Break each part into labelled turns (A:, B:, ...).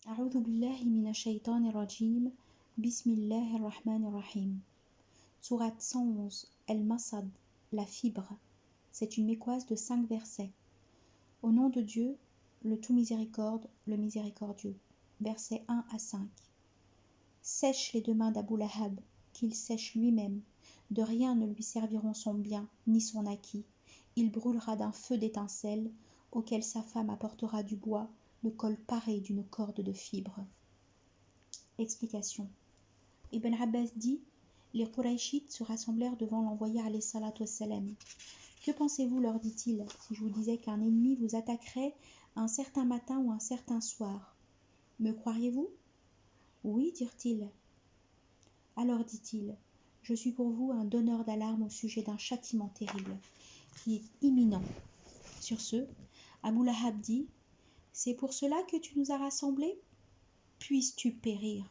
A: أعوذ بالله من الشيطان الرجيم بسم الله الرحمن الرحيم. Sourate 111, El-Masad, la fibre. C'est une mécoise de 5 versets. Au nom de Dieu, le tout miséricorde, le miséricordieux. Versets 1 à 5. Sèche les deux mains d'Abou Lahab, qu'il sèche lui-même. De rien ne lui serviront son bien, ni son acquis. Il brûlera d'un feu d'étincelle, auquel sa femme apportera du bois, le col paré d'une corde de fibres. Explication. Ibn Abbas dit, les Qurayshites se rassemblèrent devant l'envoyé alayhi salatu wassalam. Que pensez-vous, leur dit-il, si je vous disais qu'un ennemi vous attaquerait un certain matin ou un certain soir? Me croiriez-vous? Oui, dirent-ils. Alors dit-il, je suis pour vous un donneur d'alarme au sujet d'un châtiment terrible, qui est imminent. Sur ce, Abou Lahab dit, c'est pour cela que tu nous as rassemblés? Puisses-tu périr?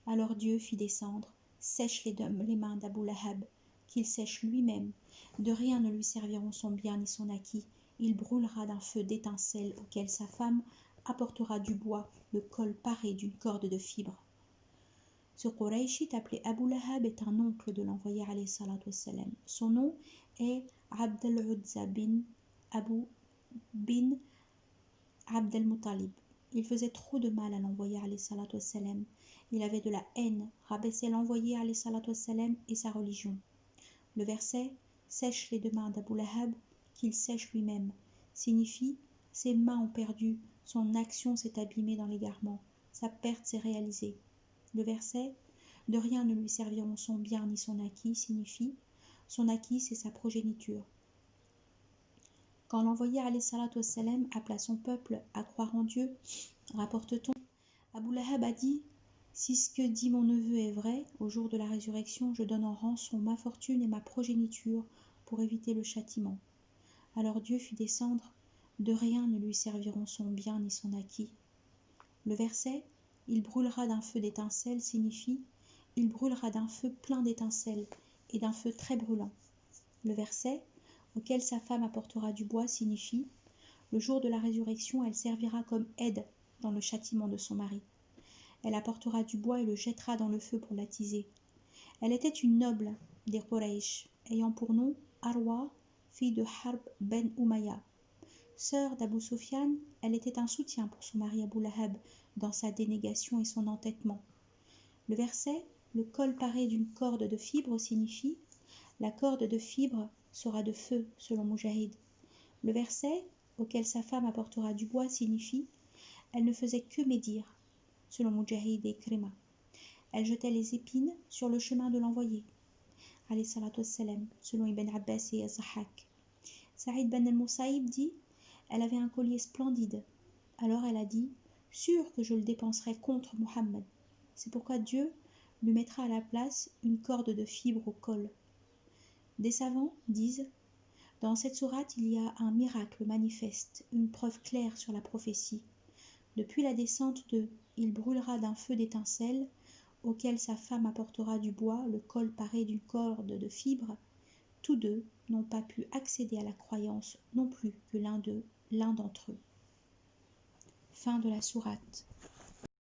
A: Alors Dieu fit descendre, sèche les mains d'Abou Lahab, qu'il sèche lui-même. De rien ne lui serviront son bien ni son acquis. Il brûlera d'un feu d'étincelle auquel sa femme apportera du bois, le col paré d'une corde de fibres. Ce Qurayshite appelé Abou Lahab est un oncle de l'envoyé alayhi salatu wassalam. Son nom est Abd al-Uzza bin Abd al-Muttalib. Il faisait trop de mal à l'envoyé alayhi salatu wassalam. Il avait de la haine, rabaissait l'envoyé alayhi salatu wassalam et sa religion. Le verset « Sèche les deux mains d'Abou Lahab, qu'il sèche lui-même » signifie « Ses mains ont perdu, son action s'est abîmée dans l'égarement, sa perte s'est réalisée ». Le verset « De rien ne lui serviront son bien ni son acquis » signifie « Son acquis, c'est sa progéniture ». Quand l'envoyé alayhi salatu wassalam appela son peuple à croire en Dieu, rapporte-t-on, Abou Lahab a dit « Si ce que dit mon neveu est vrai, au jour de la résurrection, je donne en rançon ma fortune et ma progéniture pour éviter le châtiment. » Alors Dieu fit descendre, de rien ne lui serviront son bien ni son acquis. Le verset « Il brûlera d'un feu d'étincelle » signifie « Il brûlera d'un feu plein d'étincelles et d'un feu très brûlant. » Le verset « Auquel sa femme apportera du bois » signifie « Le jour de la résurrection, elle servira comme aide dans le châtiment de son mari. Elle apportera du bois et le jettera dans le feu pour l'attiser. Elle était une noble des Quraysh, ayant pour nom Arwa, fille de Harb ben Umayya. Sœur d'Abu Sufyan, elle était un soutien pour son mari Abou Lahab dans sa dénégation et son entêtement. Le verset « Le col paré d'une corde de fibres » signifie « La corde de fibres sera de feu » selon Mujahid. Le verset « Auquel sa femme apportera du bois » signifie « Elle ne faisait que médire » selon Mujahid et Ikrima. Elle jetait les épines sur le chemin de l'envoyé, alayhi salatu wassalam, selon Ibn Abbas et Zahak. Saïd ben al-Musaïb dit, elle avait un collier splendide. Alors elle a dit, sûr que je le dépenserai contre Muhammad. C'est pourquoi Dieu lui mettra à la place une corde de fibres au col. Des savants disent, dans cette sourate il y a un miracle manifeste, une preuve claire sur la prophétie. Depuis la descente de « Il brûlera d'un feu d'étincelle » auquel sa femme apportera du bois, le col paré d'une corde de fibres, tous deux n'ont pas pu accéder à la croyance non plus que l'un d'entre eux. Fin de la sourate.